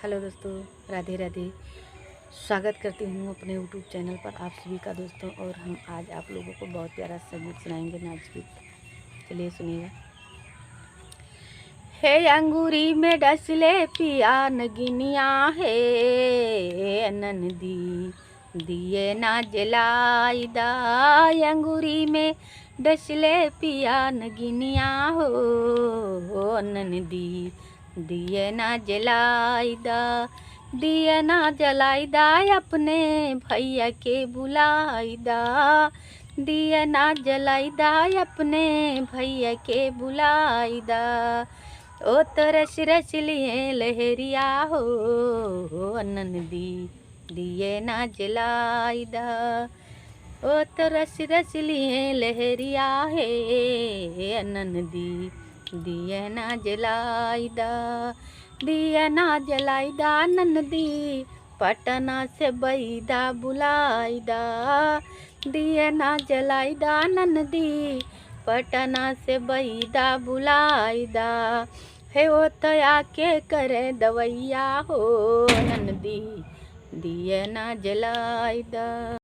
Hello दोस्तों, राधे राधे। स्वागत करती हूँ अपने यूट्यूब चैनल पर आप सभी का दोस्तों। और हम आज आप लोगों को बहुत प्यारा सा गीत सुनाएंगे, नाच गीत। चलिए सुनिएगा। हे अंगूरी में डसले पिया नगिनिया है नंदी दिए ना जलाई दा। अंगूरी में डसले पिया नगिनिया हो नंदी दिए ना जलाई दा। दिए ना जलाई दा अपने भैया के बुलाई दा। दिए ना जलाई दा अपने भैया के बुलाई दा। ओ तो रस रस लिए लहरिया हो नंदी दिए ना जलाई दा। ओ तो रस रस लिए लहरिया है नंदी दिए ना जलाई दा। दिए ना जलाई दा नंदी पटना से बैदा बुलाई दा। दिए ना जलाई दा नंदी पटना से बैदा बुलाई दा। हे वो तो आके करे दवैया हो नंदी दिए ना जलाई दा।